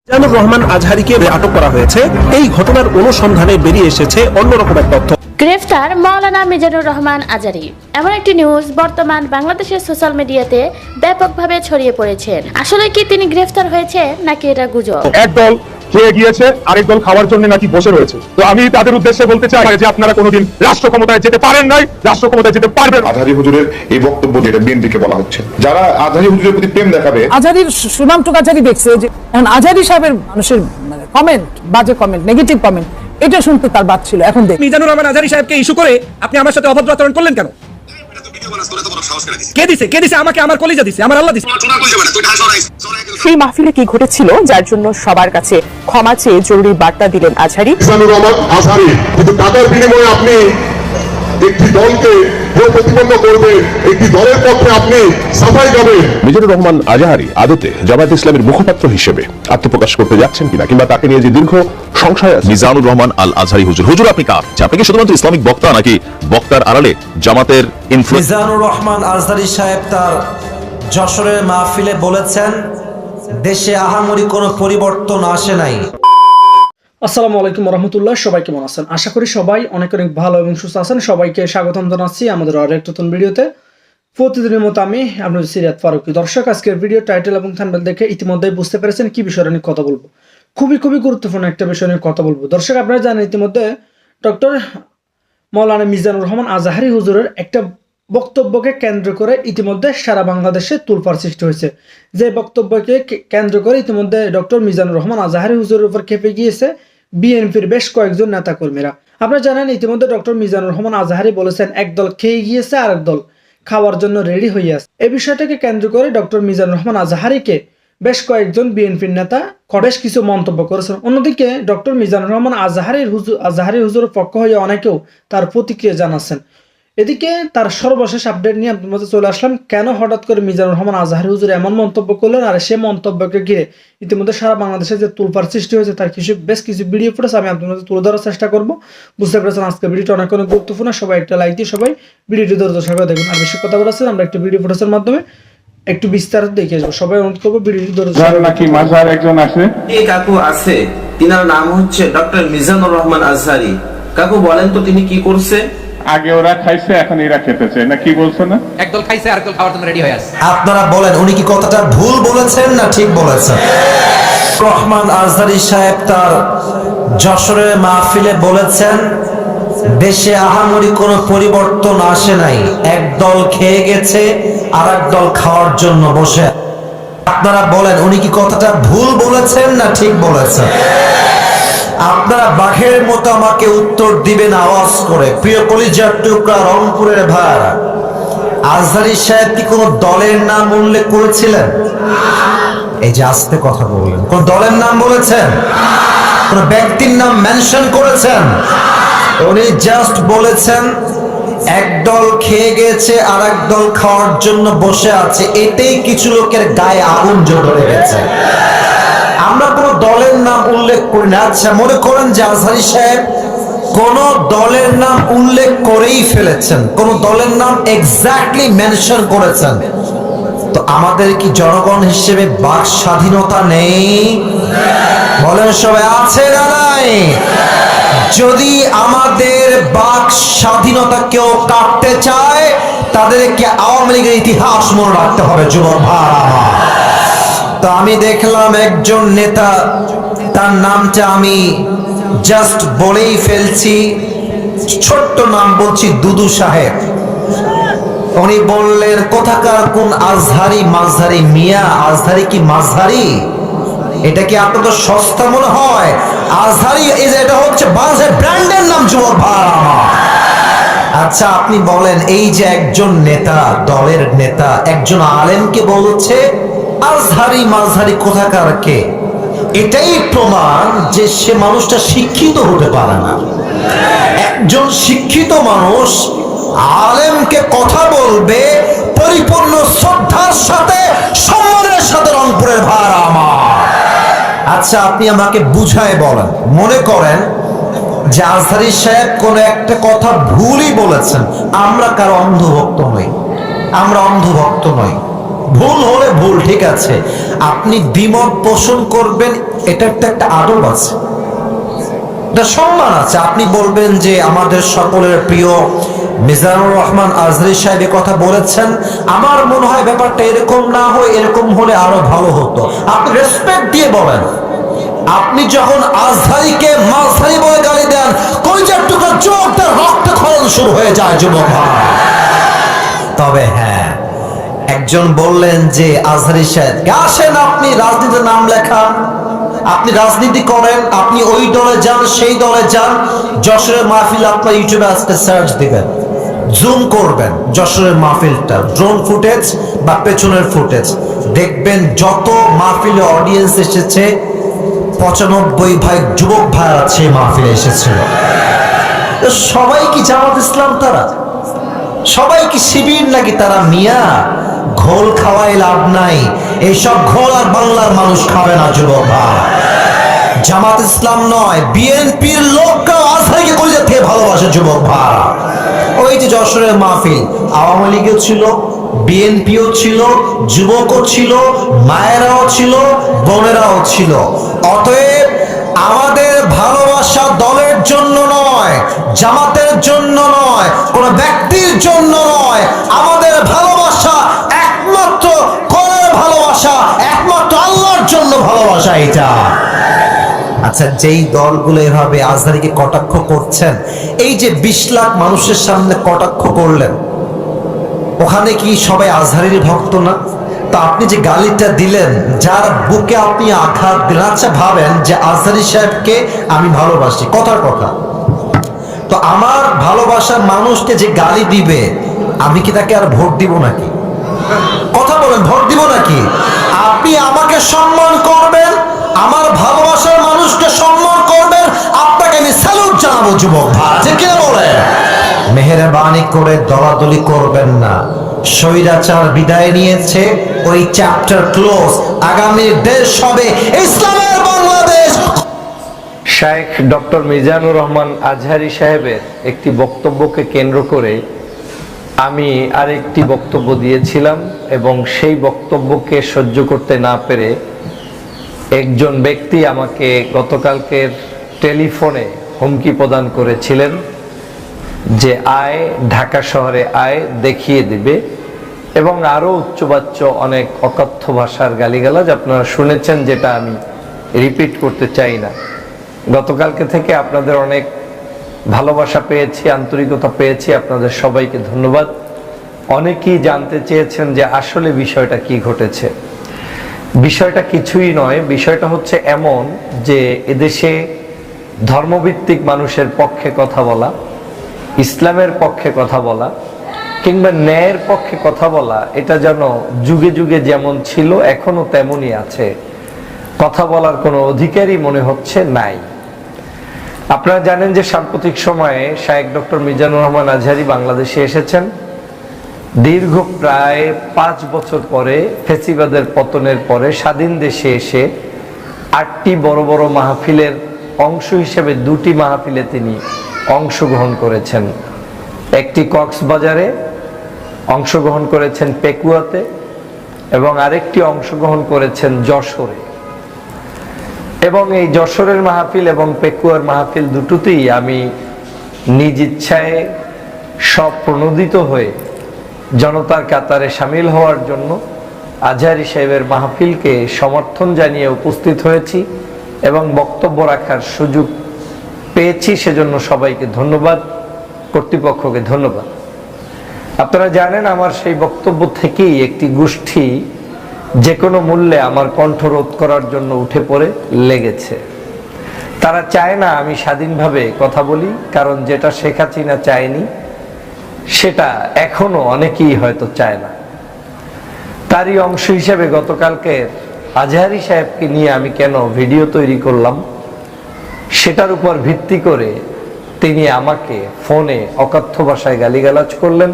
মিজানুর রহমান আজহারীকে আটক করা হয়েছে। এই ঘটনার অনুসন্ধানে বেরিয়ে এসেছে অন্যরকম এক তথ্য। গ্রেফতার মাওলানা মিজানুর রহমান আজহারী। এমন একটি নিউজ বর্তমান বাংলাদেশের সোশ্যাল মিডিয়াতে ব্যাপকভাবে ছড়িয়ে পড়েছে। আসলে কি তিনি গ্রেফতার হয়েছে নাকি এটা গুজব? একদল খেয়ে গিয়েছে, আরেক দল খাওয়ার জন্য নাকি বসে রয়েছে। তো আমি তাদের উদ্দেশ্যে বলতে চাই যে আপনারা কোনোদিন রাষ্ট্র ক্ষমতায় যেতে পারেন নাই, রাষ্ট্র ক্ষমতায় যেতে পারবেন। আজহারী হুজুরের এই বক্তব্য যেটা বিএনপিকে বলা হচ্ছে, যারা আজহারী হুজুরের প্রতি প্রেম দেখাবে, আজহারীর সুনামটুকু আজহারী দেখছে যে এখন আজহারী সাহেবের মানুষের কমেন্ট, বাজে কমেন্ট, নেগেটিভ কমেন্ট, এটা শুনতে তার বাদ ছিল। এখন দেখ মিজানুর রহমান আজহারী সাহেবকে ইস্যু করে আপনি আমার সাথে অভদ্র আচরণ করলেন কেন? কে দিছে? আমাকে আমার কলিজা দিছে, আমার আল্লাহ দিছে। সেই মাহফিলে কি ঘটেছিল যার জন্য সবার কাছে ক্ষমা চেয়ে জরুরি বার্তা দিলেন আজহারী? মিজানুর রহমান আজহারী কিন্তু টাকার বিনিময়ে আপনি একটি দলকে প্রতিপন্ন করবেন, একটি দলের পক্ষে আপনি সাফাই গাবেন। মিজানুর রহমান আজহারী আদতে জামায়াত ইসলামের মুখপাত্র হিসেবে আত্মপ্রকাশ করতে যাচ্ছেন কিনা, কিংবা তাকে নিয়ে যে দীর্ঘ সংশয় আছে। মিজানুর রহমান আল আজহারী হুজুর, হুজুর আপনি কার? আপনি কি শুধুমাত্র ইসলামিক বক্তা নাকি বক্তার আড়ালে জামাতের ইনফ্লুয়েন্স? মিজানুর রহমান আজহারী সাহেব তার যশোরের মাহফিলে বলেছেন, দেশে আহামরি কোনো পরিবর্তন আসে নাই। আসসালামু আলাইকুম রহমতুল্লাহ। সবাই কেমন আছেন? আশা করি সবাই অনেক অনেক ভালো এবং সুস্থ আছেন। সবাইকে স্বাগতম জানাচ্ছি আমাদের আরো একটা নতুন ভিডিওতে। প্রতিদিনের মতো আমি আপনাদের সিরাত ফারুকী। দর্শক, আজকের ভিডিও টাইটেল এবং থাম্বনেল দেখে ইতিমধ্যেই বুঝতে পেরেছেন কি বিষয় নিয়ে কথা বলবো। খুবই গুরুত্বপূর্ণ একটা বিষয় নিয়ে কথা বলবো। দর্শক, আপনারা জানেন ইতিমধ্যে ডক্টর মাওলানা মিজানুর রহমান আজহারী হুজুরের একটা বক্তব্যকে কেন্দ্র করে ইতিমধ্যে সারা বাংলাদেশে তোলপাড় সৃষ্টি হয়েছে। যে বক্তব্যকে কেন্দ্র করে ইতিমধ্যে ডক্টর মিজানুর রহমান আজহারী হুজুরের উপর খেপে গিয়েছে বিএনপির বেশ কয়েকজন নেতাকর্মীরা। আপনারা জানেন ইতিমধ্যে ডক্টর মিজানুর রহমান আজহারী বলেছেন একদল খেয়ে গিয়েছে, আরেক দল খাওয়ার জন্য রেডি হয়ে আছে। এই বিষয়টাকে কেন্দ্র করে ডক্টর মিজানুর রহমান আজহারীকে বেশ কয়েকজন বিএনপির নেতা বেশ কিছু মন্তব্য করেছেন। অন্যদিকে ডক্টর মিজানুর রহমান আজহারী হুজুরের পক্ষ হয়ে অনেকেও তার প্রতিক্রিয়া জানাচ্ছেন। এদিকে তার সর্বশেষ আপডেট নিয়ে আপনাদের মধ্যে চলে আসলাম। কেন হঠাৎ করে মিজানুর রহমান আজহারী হুজুর এমন মন্তব্য করলেন, আর সে মন্তব্যকে ঘিরে ইতিমধ্যে সারা বাংলাদেশে যে তোলপাড় সৃষ্টি হয়েছে তার বেশ কিছু ভিডিও ফুটেজ আমি আপনাদের মধ্যে তুলে ধরার চেষ্টা করবো। বুঝতে পেরেছেন আজকে ভিডিওটা অনেক গুরুত্বপূর্ণ। সবাই একটা লাইক দিয়ে সবাই ভিডিওটি ধৈর্য সহকারে দেখুন। আর বেশি কথা বলেছেন আমরা একটু ভিডিও ফুটেজের মাধ্যমে একটু বিস্তারিত দেখে আসবো। সবাই অনুরোধ করবো ভিডিওটি ধৈর্য সহকারে। নাকি মাজার একজন আছে, এই কাকু আছে, তিনার নাম হচ্ছে ডক্টর মিজানুর রহমান আজহারী। কাকু বলেন তো তিনি কি করছে? আগে ওরা খাইছে, এখন এরা খেতেছে, না কি বলছো না? একদল খাইছে আর একদল খাওয়ার জন্য রেডি হয়ে আছে। আপনারা বলেন উনি কি কথাটা ভুল বলেছেন না ঠিক বলেছেন? রহমান আজহারী সাহেব তার যশোরের মাহফিলে বলেছেন, দেশে আহামরি কোনো পরিবর্তন আসে নাই, একদল খেয়ে গেছে আর একদল খাওয়ার জন্য বসে। আপনারা বলেন উনি কি কথাটা ভুল বলেছেন না ঠিক বলেছেন? আপনারা বাঘের মতো আমাকে উত্তর দিবেন আওয়াজ করে। প্রিয় কলিজার টুকরা রংপুরের ভাই, আজহারী সাহেব কি কোন দলের নাম উল্লেখ করেছিলেন? এই যে আস্তে কথা বললেন, কোন দলের নাম বলেছেন? কোন ব্যক্তির নাম মেনশন করেছেন? উনি জাস্ট বলেছেন একদল খেয়ে গেছে আর একদল খাওয়ার জন্য বসে আছে। এতেই কিছু লোকের গায়ে আগুন জ্বলে গেছে। আমরা কোন দলের নাম উল্লেখ করি না। আচ্ছা, মনে করেন যে আজহারী সাহেব কোন দলের নাম উল্লেখ করেই ফেলেছেন, কোন দলের নাম এক্স্যাক্টলি মেনশন করেছেন, তো আমাদের কি জনগণ হিসেবে বাক স্বাধীনতা নেই? বলেন সবাই, আছে না নাই? যদি আমাদের বাক স্বাধীনতা কেউ কাটতে চায় তাদেরকে আওয়ামী লীগের ইতিহাস মনে রাখতে হবে। যুবক ভাই, তো আমি দেখলাম একজন নেতা, তার নামটা আমি জাস্ট বলেই ফেলছি, ছোট্ট নাম বলছি, দুদু সাহেব। উনি বললেন কোথাকার কোন আজহারী মাঝহারি মিয়া, আজহারী কি মাঝহারি? এটা কি আপনাদের সস্তা মনে হয়? আজহারী এটা হচ্ছে বাংলাদেশের ব্র্যান্ডের নাম। যুবক ভাই, আচ্ছা আপনি বলেন, এই যে একজন নেতা, দলের নেতা একজন আলেমকে বলছে আজহারী মাঝহারি কোথাকার কে, এটাই প্রমাণ যে সে মানুষটা শিক্ষিত হতে পারে না। একজন শিক্ষিত মানুষ আলেমকে কথা বলবে পরিপূর্ণ শ্রদ্ধার সাথে, সম্মানের সাথে। রংপুরের ভাই আমার, আচ্ছা আপনি আমাকে বুঝায় বলেন, মনে করেন যে আজহারী সাহেব কোন একটা কথা ভুলই বলেছেন, আমরা কারো অন্ধভক্ত নই, আমরা অন্ধভক্ত নই। ভুল হলে ভুল, ঠিক আছে, আপনি দ্বিমত পোষণ করবেন, এটা একটা আদব আছে, এটা সম্মান আছে। আপনি বলবেন যে আমাদের সকলের প্রিয় মিজানুর রহমান আজহারী সাহেব কথা বলেছেন, আমার মনে হয় ব্যাপারটা এরকম না হয়, এরকম হলে আরো ভালো হতো। আপনি রেসপেক্ট দিয়ে বলেন। আপনি যখন আজহারীকে মাঝহারি বলে গালি দেন, কলিজার টুকরা চোখটার রক্তক্ষরণ শুরু হয়ে যায় যুবক ভাই। তবে হ্যাঁ, একজন বললেন যে আজহারী সাহেব আসেন, আপনি রাজনীতির নাম লেখান, আপনি রাজনীতি করেন, আপনি ওই দলে যান, সেই দলে যান, যশোরের মাহফিল আপনার ইউটিউবে আজকে সার্চ দিবেন, জুম করবেন যশোরের মাহফিলটা, ড্রোন ফুটেজ বা পেছনের ফুটেজ দেখবেন, যত মাহফিলে অডিয়েন্স এসেছে 95 ভাই যুবক ভাই আছে মাহফিলে এসেছিল। সবাই কি জামাত ইসলাম? তারা সবাই কি শিবির নাকি? তারা মিয়া, ঘোল খাওয়াই লাভ নাই, এইসব ঘোল আর বাংলার মানুষ খাবে না যুবক ভাই। জামাত ইসলাম নয়, বিএনপির লোকরাও আজহারীকে কলিজা থেকে ভালোবাসে যুবক ভাই। ওই যে যশোরের মাহফিল, আওয়ামী লীগও ছিল, বিএনপিও ছিল, যুবকও ছিল, মায়েরাও ছিল, বোনেরাও ছিল। অতএব আমাদের ভালোবাসা দলের জন্য নয়, জামাতের জন্য নয়, কোন ব্যক্তির জন্য নয়, আমাদের ভালোবাসা একমাত্র কোরআনের ভালোবাসা, একমাত্র আল্লাহর জন্য ভালোবাসা এটা। আচ্ছা, যেই দলগুলো এভাবে আজহারীকে কটাক্ষ করছেন, এই যে 20 লাখ মানুষের সামনে কটাক্ষ করলেন, ওখানে কি সবাই আজহারীর ভক্ত না? তো আপনি যে গালিটা দিলেন, যার বুকে আপনি আঘাত দিলেন, আচ্ছা ভাবেন যে আজহারী সাহেবকে আমি ভালোবাসি, কথার কথা, তো আমার ভালোবাসার মানুষকে যে গালি দিবে, আমি কি তাকে আর ভোট দিব নাকি? কথা বলেন, ভোট দিব নাকি? আপনি আমাকে সম্মান করবেন, আমার ভালোবাসার মানুষকে সম্মান করবেন, আপনাকে আমি স্যালুট জানাবো যুবক ভাই, যে কে বলে মেহেরবানি করে দলাদলি করবেন না। স্বৈরাচার বিদায় নিয়েছে, ওই চ্যাপ্টার ক্লোজ, আগামী দেশ হবে ইসলামের বাংলাদেশ। শাইখ ডক্টর মিজানুর রহমান আজহারী সাহেবের একটি বক্তব্যকে কেন্দ্র করে আমি আরেকটি বক্তব্য দিয়েছিলাম, এবং সেই বক্তব্যকে সহ্য করতে না পেরে একজন ব্যক্তি আমাকে গতকালকের টেলিফোনে হুমকি প্রদান করেছিলেন যে আয় ঢাকা শহরে আয়, দেখিয়ে দিবে, এবং আরও উচ্চবাচ্য অনেক অকথ্য ভাষার গালিগালাজ আপনারা শুনেছেন, যেটা আমি রিপিট করতে চাই না। গতকালকে থেকে আপনাদের অনেক ভালোবাসা পেয়েছি, আন্তরিকতা পেয়েছি, আপনাদের সবাইকে ধন্যবাদ। অনেকেই জানতে চেয়েছেন যে আসলে বিষয়টা কি ঘটেছে। বিষয়টা কিছুই নয়, বিষয়টা হচ্ছে এমন যে এদেশে ধর্মভিত্তিক মানুষের পক্ষে কথা বলা, ইসলামের পক্ষে কথা বলা, কিংবা ন্যায়ের পক্ষে কথা বলা, এটা যেন যুগে যুগে যেমন ছিল এখনো তেমনই আছে। কথা বলার কোনো অধিকারই মনে হচ্ছে নাই। আপনারা জানেন যে সাম্প্রতিক সময়ে শাইখ ডক্টর মিজানুর রহমান আজহারী বাংলাদেশে এসেছেন। দীর্ঘ প্রায় 5 বছর পরে, ফ্যাসিবাদের পতনের পরে স্বাধীন দেশে এসে 8টি বড় বড় মাহফিলের অংশ হিসেবে 2টি মাহফিলে তিনি অংশগ্রহণ করেছেন। একটি কক্সবাজারে অংশগ্রহণ করেছেন, পেকুয়াতে, এবং আরেকটি অংশগ্রহণ করেছেন যশোরে। এবং এই যশোরের মাহফিল এবং পেকুয়ার মাহফিল দুটোতেই আমি নিজ ইচ্ছায় স্বপ্রণোদিত হয়ে জনতার কাতারে সামিল হওয়ার জন্য আজহারী সাহেবের মাহফিলকে সমর্থন জানিয়ে উপস্থিত হয়েছি এবং বক্তব্য রাখার সুযোগ পেয়েছি। সেজন্য সবাইকে ধন্যবাদ, কর্তৃপক্ষকে ধন্যবাদ। আপনারা জানেন আমার সেই বক্তব্য থেকেই একটি গোষ্ঠী যে কোনো মূল্যে আমার কণ্ঠরোধ করার জন্য উঠে পড়ে লেগেছে। তারা চায় না আমি স্বাধীনভাবে কথা বলি, কারণ যেটা শেখ হাসিনা চায়নি সেটা এখনো অনেকেই হয়তো চায় না। তারই অংশ হিসেবে গতকালকে আজহারী সাহেবকে নিয়ে আমি কেন ভিডিও তৈরি করলাম সেটার উপর ভিত্তি করে তিনি আমাকে ফোনে অকথ্য ভাষায় গালিগালাজ করলেন,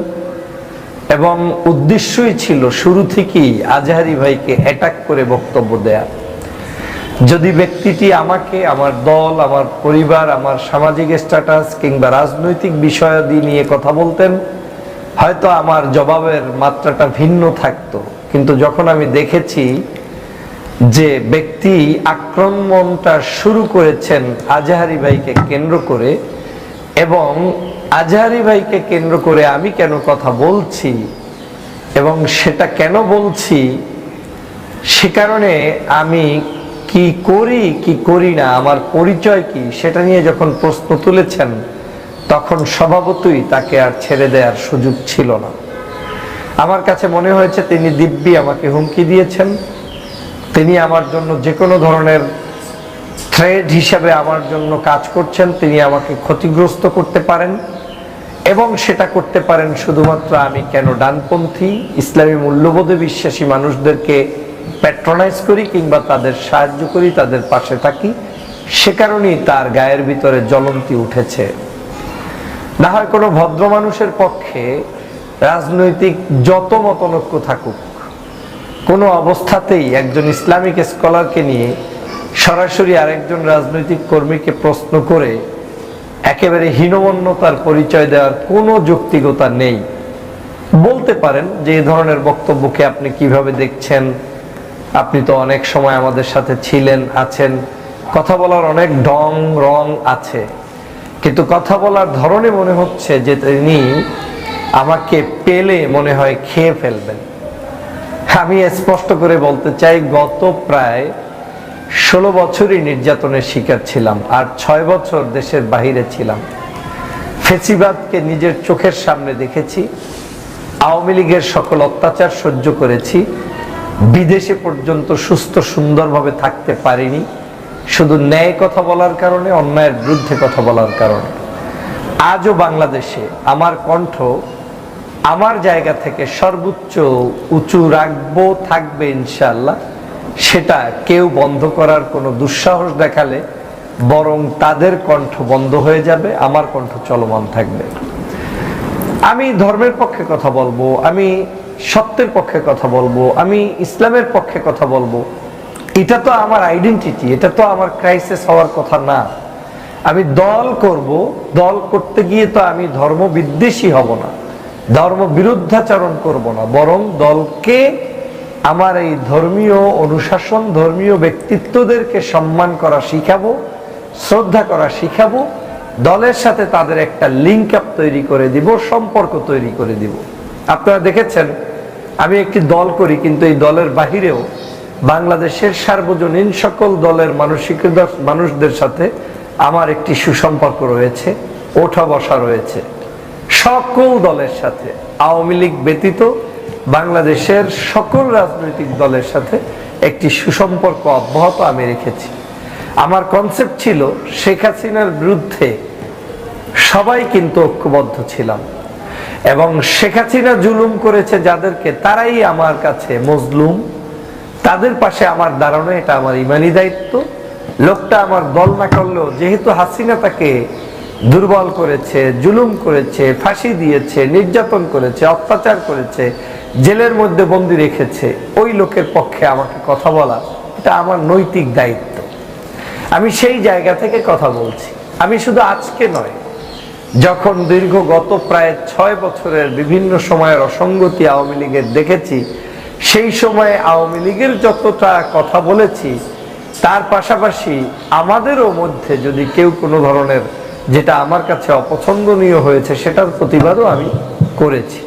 এবং উদ্দেশ্যই ছিল শুরু থেকেই আজহারী ভাইকে অ্যাটাক করে বক্তব্য দেয়া। যদি ব্যক্তিটি আমাকে, আমার দল, আমার পরিবার, আমার সামাজিক স্ট্যাটাস কিংবা রাজনৈতিক বিষয়াদি নিয়ে কথা বলতেন, হয়তো আমার জবাবের মাত্রাটা ভিন্ন থাকতো। কিন্তু যখন আমি দেখেছি যে ব্যক্তি আক্রমণটা শুরু করেছেন আজহারী ভাইকে কেন্দ্র করে, এবং আজহারী ভাইকে কেন্দ্র করে আমি কেন কথা বলছি এবং সেটা কেন বলছি, সে কারণে আমি কি করি কি করি না, আমার পরিচয় কি, সেটা নিয়ে যখন প্রশ্ন তুলেছেন তখন স্বভাবতই তাকে আর ছেড়ে দেওয়ার সুযোগ ছিল না। আমার কাছে মনে হয়েছে তিনি দিব্যি আমাকে হুমকি দিয়েছেন, তিনি আমার জন্য যে কোনো ধরনের থ্রেড হিসাবে আমার জন্য কাজ করছেন, তিনি আমাকে ক্ষতিগ্রস্ত করতে পারেন এবং সেটা করতে পারেন শুধুমাত্র আমি কেন ডানপন্থী ইসলামী মূল্যবোধে বিশ্বাসী মানুষদেরকে প্যাট্রোনাইজ করি কিংবা তাদের সাহায্য করি, তাদের পাশে থাকি, সে কারণেই তার গায়ের ভিতরে জ্বলন্তি উঠেছে। না হয় কোনো ভদ্র মানুষের পক্ষে রাজনৈতিক যত মতনৈক্য থাকুক, কোনো অবস্থাতেই একজন ইসলামিক স্কলারকে নিয়ে সরাসরি আরেকজন রাজনৈতিক কর্মীকে প্রশ্ন করে একেবারে হীনমন্যতার পরিচয় দেওয়ার কোনো যৌক্তিকতা নেই। বলতে পারেন যে এই ধরনের বক্তব্যকে আপনি কিভাবে দেখছেন, আপনি তো অনেক সময় আমাদের সাথে ছিলেন, আছেন, কথা বলার অনেক ঢং রং আছে, কিন্তু কথা বলার ধরনে মনে হচ্ছে যে তিনি আমাকে পেলে মনে হয় খেয়ে ফেলবেন। আমি স্পষ্ট করে বলতে চাই, গত প্রায় 16 বছরই নির্যাতনের শিকার ছিলাম, আর 6 বছর দেশের বাহিরে ছিলাম। ফেসিবাদকে নিজের চোখের সামনে দেখেছি, আওয়ামী লীগের সকল অত্যাচার সহ্য করেছি, বিদেশে পর্যন্ত সুস্থ সুন্দরভাবে থাকতে পারিনি শুধু ন্যায় কথা বলার কারণে, অন্যায়ের বিরুদ্ধে কথা বলার কারণে। আজও বাংলাদেশে আমার কণ্ঠ আমার জায়গা থেকে সর্বোচ্চ উঁচু রাখবো, থাকবে ইনশাআল্লাহ। সেটা কেউ বন্ধ করার কোনো দুঃসাহস দেখালে বরং তাদের কণ্ঠ বন্ধ হয়ে যাবে, আমার কণ্ঠ চলমান থাকবে। আমি ধর্মের পক্ষে কথা বলবো, আমি সত্যের পক্ষে কথা বলবো, আমি ইসলামের পক্ষে কথা বলবো। এটা তো আমার আইডেন্টিটি, এটা তো আমার ক্রাইসিস হওয়ার কথা না। আমি দল করব, দল করতে গিয়ে তো আমি ধর্ম বিদ্বেষী হব না, ধর্ম বিরুদ্ধাচরণ করব না, বরং দলকে আমার এই ধর্মীয় অনুশাসন, ধর্মীয় ব্যক্তিত্বদেরকে সম্মান করা শিখাবো, শ্রদ্ধা করা শিখাবো, দলের সাথে তাদের একটা লিঙ্ক আপ তৈরি করে দিব, সম্পর্ক তৈরি করে দিব। আপনারা দেখেছেন আমি একটি দল করি, কিন্তু এই দলের বাহিরেও বাংলাদেশের সার্বজনীন সকল দলের মানুষদের সাথে আমার একটি সুসম্পর্ক রয়েছে, ওঠা বসা রয়েছে সকল দলের সাথে, আওয়ামী লীগ ব্যতীত বাংলাদেশের সকল রাজনৈতিক দলের সাথে একটি সুসম্পর্ক অব্যাহত আমি রেখেছি। আমার কনসেপ্ট ছিল শেখ হাসিনার বিরুদ্ধে সবাই কিন্তু ঐক্যবদ্ধ ছিলাম, এবং শেখ হাসিনা জুলুম করেছে যাদেরকে, তারাই আমার কাছে মজলুম, তাদের পাশে আমার দাঁড়ানো এটা আমার ইমানি দায়িত্ব। লোকটা আমার দল না করলেও যেহেতু হাসিনা তাকে দুর্বল করেছে, জুলুম করেছে, ফাঁসি দিয়েছে, নির্যাতন করেছে, অত্যাচার করেছে, জেলের মধ্যে বন্দি রেখেছে, ওই লোকের পক্ষে আমাকে কথা বলা এটা আমার নৈতিক দায়িত্ব। আমি সেই জায়গা থেকে কথা বলছি। আমি শুধু আজকে নয়, যখন দীর্ঘ গত প্রায় 6 বছরের বিভিন্ন সময়ের অসঙ্গতি আওয়ামী লীগের দেখেছি, সেই সময়ে আওয়ামী লীগের যতটা কথা বলেছি, তার পাশাপাশি আমাদেরও মধ্যে যদি কেউ কোনো ধরনের যেটা আমার কাছে অপছন্দনীয় হয়েছে সেটার প্রতিবাদও আমি করেছি।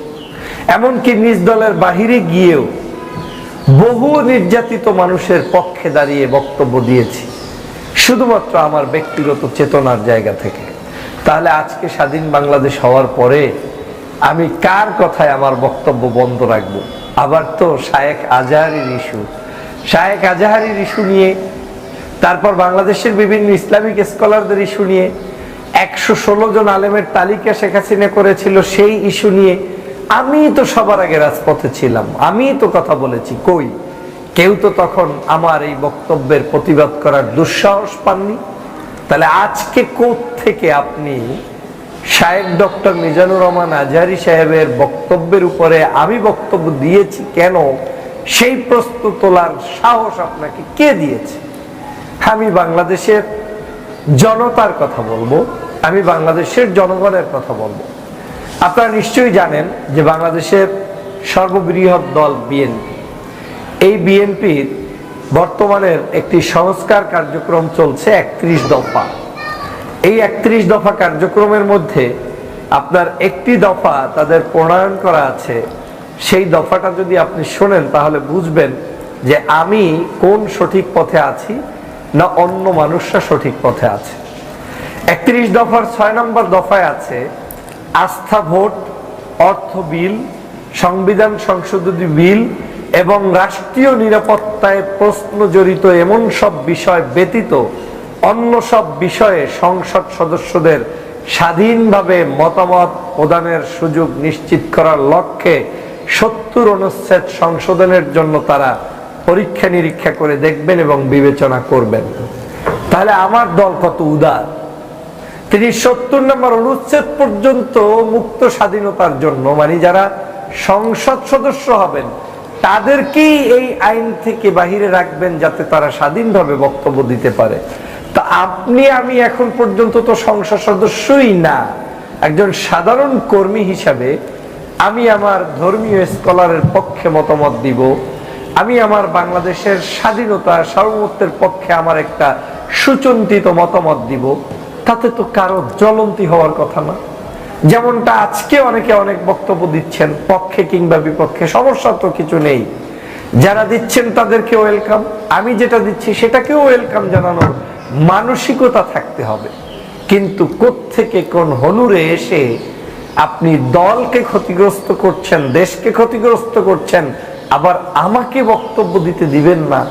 এমনকি নিজ দলের বাহিরে গিয়েও বহু নির্যাতিত মানুষের পক্ষে দাঁড়িয়ে বক্তব্য দিয়েছি, শুধুমাত্র আমার ব্যক্তিগত চেতনার জায়গা থেকে। তাহলে আজকে স্বাধীন বাংলাদেশ হওয়ার পরে আমি কার কথায় আমার বক্তব্য বন্ধ রাখবো? আবার তো শায়েখ আজহারীর ইস্যু, শায়েখ আজহারীর ইস্যু নিয়ে, তারপর বাংলাদেশের বিভিন্ন ইসলামিক স্কলারদের ইস্যু নিয়ে, 116 জন আলেমের তালিকা শেখ হাসিনা করেছিল, সেই ইস্যু নিয়ে আমি তো সবার আগে রাজপথে ছিলাম, আমি তো কথা বলেছি। কই কেউ তো তখন আমার এই বক্তব্যের প্রতিবাদ করার দুঃসাহস পাননি। তাহলে আজকে কোত্থেকে আপনি শায়েখ ডক্টর মিজানুর রহমান আজহারী সাহেবের বক্তব্যের উপরে আমি বক্তব্য দিয়েছি কেন, সেই প্রশ্ন তোলার সাহস আপনাকে কে দিয়েছে? আমি বাংলাদেশের জনতার কথা বলবো, আমি বাংলাদেশের জনগণের কথা বলবো। আপনারা নিশ্চয়ই জানেন যে বাংলাদেশের সর্ববৃহৎ দল বিএনপি, এই বিএনপির বর্তমানের একটি সংস্কার কার্যক্রম চলছে 31 দফা। এই 31 দফা কার্যক্রমের মধ্যে আপনার একটি দফা তাদের প্রণয়ন করা আছে। সেই দফাটা যদি আপনি শোনেন তাহলে বুঝবেন যে আমি কোন সঠিক পথে আছি না অন্য মানুষরা সঠিক পথে আছে। 31 দফার 6 নম্বর দফায় আছে আস্থা ভোট, অর্থ বিল, সংবিধান সংশোধনী বিল এবং রাষ্ট্রীয় নিরাপত্তায় প্রশ্ন জড়িত এমন সব বিষয় ব্যতীত অন্য সব বিষয়ে সংসদ সদস্যদের স্বাধীনভাবে মতামত প্রদানের সুযোগ নিশ্চিত করার লক্ষ্যে 70 অনুচ্ছেদ সংশোধনের জন্য তারা পরীক্ষা নিরীক্ষা করে দেখবেন এবং বিবেচনা করবেন। তাহলে আমার দল কত উদার, তিনি 70 নম্বর অনুচ্ছেদ পর্যন্ত মুক্ত স্বাধীনতার জন্য, মানে যারা সংসদ সদস্য হবেন তাদেরকেই এই আইন থেকে বাহিরে রাখবেন যাতে তারা স্বাধীনভাবে বক্তব্য দিতে পারে। তা আপনি আমি এখন পর্যন্ত তো সংসদ সদস্যই না, একজন সাধারণ কর্মী হিসাবে আমি আমার ধর্মীয় স্কলারের পক্ষে মতামত দিব, আমি আমার বাংলাদেশের স্বাধীনতা সার্বভৌমত্বের পক্ষে আমার একটা সুচিন্তিত মতামত দিব, তাতে তো কারো জ্বলন্তি হওয়ার কথা না। যেমনটা আজকে অনেকে অনেক বক্তব্য দিচ্ছেন পক্ষে কিংবা বিপক্ষে, সমস্যা তো কিছু নেই, যারা দিচ্ছেন তাদেরকে ওয়েলকাম, আমি যেটা দিচ্ছি সেটাকেও ওয়েলকাম জানানোর মানসিকতা থাকতে হবে। কিন্তু কোত্থেকে কোন হনুরে এসে আপনি দলকে ক্ষতিগ্রস্ত করছেন, দেশকে ক্ষতিগ্রস্ত করছেন, আবার আমাকে বক্তব্য দিতে দিবেন না,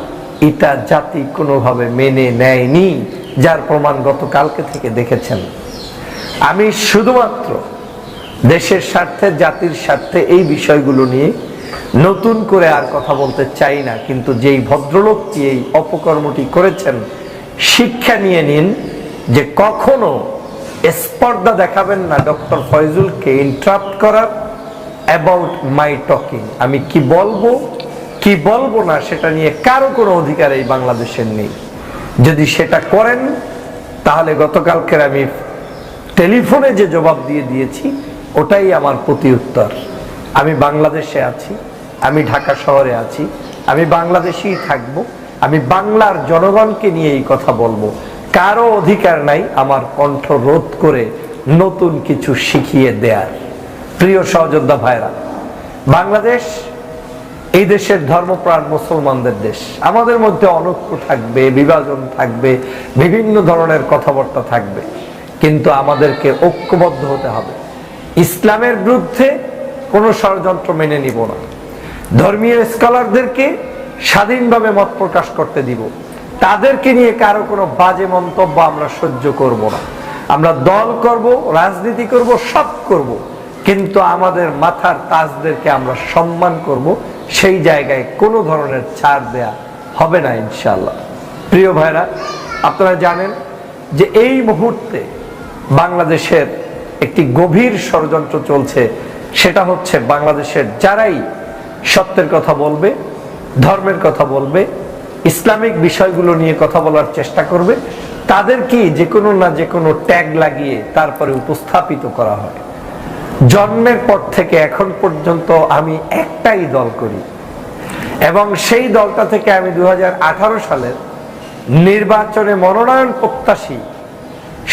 এটা জাতি কোনোভাবে মেনে নেয়নি, যার প্রমাণ গতকালকে থেকে দেখেছেন। আমি শুধুমাত্র দেশের স্বার্থে, জাতির স্বার্থে এই বিষয়গুলো নিয়ে নতুন করে আর কথা বলতে চাই না। কিন্তু যেই ভদ্রলোকটি এই অপকর্মটি করেছেন, শিক্ষা নিয়ে নিন যে কখনো স্পর্ধা দেখাবেন না ডক্টর ফয়জুলকে ইন্টারাপ্ট করার অ্যাবাউট মাই টকিং। আমি কি বলবো কি বলবো না সেটা নিয়ে কারো কোনো অধিকার এই বাংলাদেশের নেই। যদি সেটা করেন তাহলে গতকালকের আমি টেলিফোনে যে জবাব দিয়েছি ওটাই আমার প্রতি উত্তর। আমি বাংলাদেশে আছি, আমি ঢাকা শহরে আছি, আমি বাংলাদেশেই থাকবো, আমি বাংলার জনগণকে নিয়ে এই কথা বলবো। কারো অধিকার নাই আমার কণ্ঠ রোধ করে নতুন কিছু শিখিয়ে দেয়ার। প্রিয় সহযোদ্ধা ভাইরা, বাংলাদেশ এই দেশের ধর্মপ্রাণ মুসলমানদের দেশ। আমাদের মধ্যে অনৈক্য থাকবে, বিভাজন থাকবে, বিভিন্ন ধরনের কথাবার্তা থাকবে, কিন্তু আমাদেরকে ঐক্যবদ্ধ হতে হবে। ইসলামের বিরুদ্ধে কোনো ষড়যন্ত্র মেনে নিব না। ধর্মীয় স্কলারদেরকে স্বাধীনভাবে মত প্রকাশ করতে দিব, তাদেরকে নিয়ে কারো কোনো বাজে মন্তব্য আমরা সহ্য করব না। আমরা দল করব, রাজনীতি করব, সব করব, কিন্তু আমাদের মাথার তাজদেরকে আমরা সম্মান করব। সেই জায়গায় কোনো ধরনের ছাড় দেয়া হবে না ইনশাআল্লাহ। প্রিয় ভাইরা, আপনারা জানেন যে এই মুহূর্তে বাংলাদেশের একটি গভীর ষড়যন্ত্র চলছে। সেটা হচ্ছে বাংলাদেশের যারাই সত্যের কথা বলবে, ধর্মের কথা বলবে, ইসলামিক বিষয়গুলো নিয়ে কথা বলার চেষ্টা করবে, তাদেরকে যে কোনো না যে কোনো ট্যাগ লাগিয়ে তারপরে উপস্থাপিত করা হয়। জন্মের পর থেকে এখন পর্যন্ত আমি একটাই দল করি এবং সেই দলটা থেকে আমি 2018 সালের নির্বাচনে মনোনয়ন প্রত্যাশী।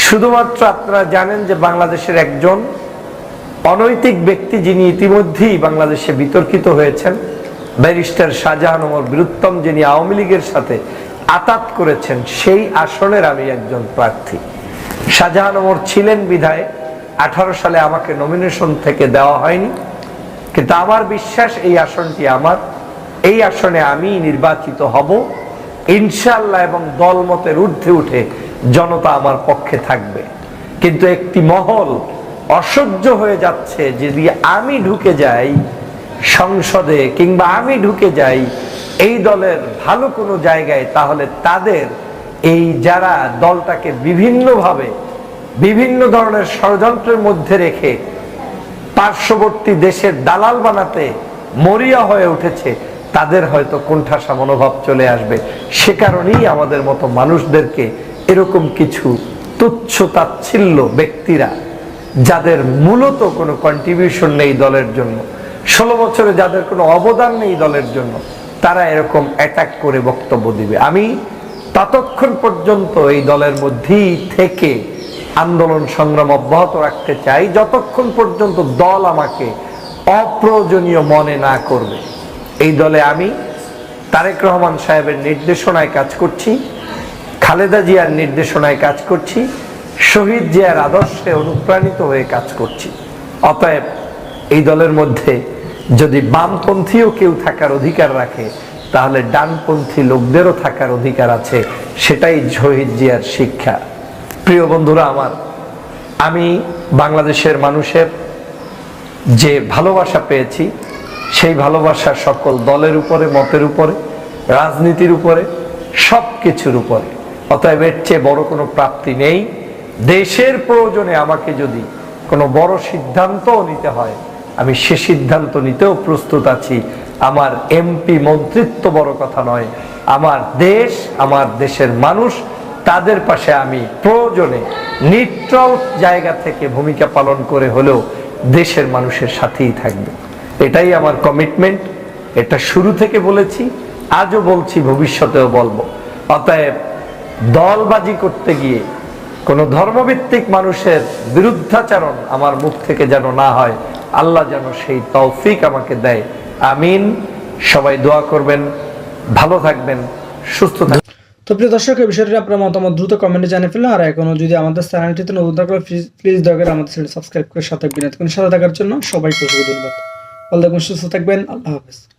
শুধুমাত্র আপনারা জানেন যে বাংলাদেশের একজন অনৈতিক ব্যক্তি যিনি ইতিমধ্যেই বাংলাদেশে বিতর্কিত হয়েছেন, ব্যারিস্টার শাহজাহান ওমর বীরুত্তম, যিনি আওয়ামী লীগের সাথে আতাত করেছেন, সেই আসনের আমি একজন প্রার্থী। শাহজাহান ওমর ছিলেন বিধায় 18 সালে আমাকে নমিনেশন থেকে দেওয়া হয়নি, কিন্তু আমার বিশ্বাস এই আসনটি আমার, এই আসনে আমি নির্বাচিত হব ইনশাআল্লাহ, এবং দলমতের ঊর্ধ্বে উঠে জনতা আমার পক্ষে থাকবে। কিন্তু একটি মহল অসহ্য হয়ে যাচ্ছে, যদি আমি ঢুকে যাই সংসদে কিংবা আমি ঢুকে যাই এই দলের ভালো কোনো জায়গায়, তাহলে তাদের এই যারা দলটাকে বিভিন্নভাবে বিভিন্ন ধরনের ষড়যন্ত্রের মধ্যে রেখে পার্শ্ববর্তী দেশের দালাল বানাতে মরিয়া হয়ে উঠেছে, তাদের হয়তো কোণঠাসা মনোভাব চলে আসবে। সে কারণেই আমাদের মতো মানুষদেরকে এরকম কিছু তুচ্ছ তাচ্ছিল্য ব্যক্তিরা, যাদের মূলত কোনো কন্ট্রিবিউশন নেই দলের জন্য, 16 বছরে যাদের কোনো অবদান নেই দলের জন্য, তারা এরকম অ্যাটাক করে বক্তব্য দিবে। আমি ততক্ষণ পর্যন্ত এই দলের মধ্যেই থেকে আন্দোলন সংগ্রাম অব্যাহত রাখতে চাই যতক্ষণ পর্যন্ত দল আমাকে অপ্রয়োজনীয় মনে না করবে। এই দলে আমি তারেক রহমান সাহেবের নির্দেশনায় কাজ করছি, খালেদা জিয়ার নির্দেশনায় কাজ করছি, শহীদ জিয়ার আদর্শে অনুপ্রাণিত হয়ে কাজ করছি। অতএব এই দলের মধ্যে যদি বামপন্থীও কেউ থাকার অধিকার রাখে তাহলে ডানপন্থী লোকদেরও থাকার অধিকার আছে, সেটাই শহীদ জিয়ার শিক্ষা। প্রিয় বন্ধুরা আমার, আমি বাংলাদেশের মানুষের যে ভালোবাসা পেয়েছি সেই ভালোবাসা সকল দলের উপরে, মতের উপরে, রাজনীতির উপরে, সব কিছুর উপরে। অতএব এর চেয়ে বড় কোনো প্রাপ্তি নেই। দেশের প্রয়োজনে আমাকে যদি কোনো বড় সিদ্ধান্ত নিতে হয় আমি সে সিদ্ধান্ত নিতেও প্রস্তুত আছি। আমার এমপি মন্ত্রিত্ব বড় কথা নয়, আমার দেশ, আমার দেশের মানুষ, তাদের পাশে আমি প্রয়োজনে নিউট্রাল জায়গা থেকে ভূমিকা পালন করে হলেও দেশের মানুষের সাথেই থাকবে। এটাই আমার কমিটমেন্ট। এটা শুরু থেকে বলেছি, আজও বলছি, ভবিষ্যতেও বলবো। অতএব দলবাজি করতে গিয়ে কোনো ধর্মভিত্তিক মানুষের বিরুদ্ধাচরণ আমার মুখ থেকে যেন না হয়, আল্লাহ যেন সেই তৌফিক আমাকে দেয়। আমিন। সবাই দোয়া করবেন, ভালো থাকবেন, সুস্থ থাকবেন। তো প্রিয় দর্শক, এই বিষয়টি আপনার মতামত দ্রুত কমেন্টে জানিয়ে ফেলুন। আর এখনো যদি আমাদের চ্যানেলটিতে নতুন থাকলে প্লিজ দয়া করে আমাদের চ্যানেল সাবস্ক্রাইব করে সাথে থাকবেন। সাথে থাকার জন্য সবাইকে ধন্যবাদ। ভালো থাকবেন, সুস্থ থাকবেন। আল্লাহ হাফেজ।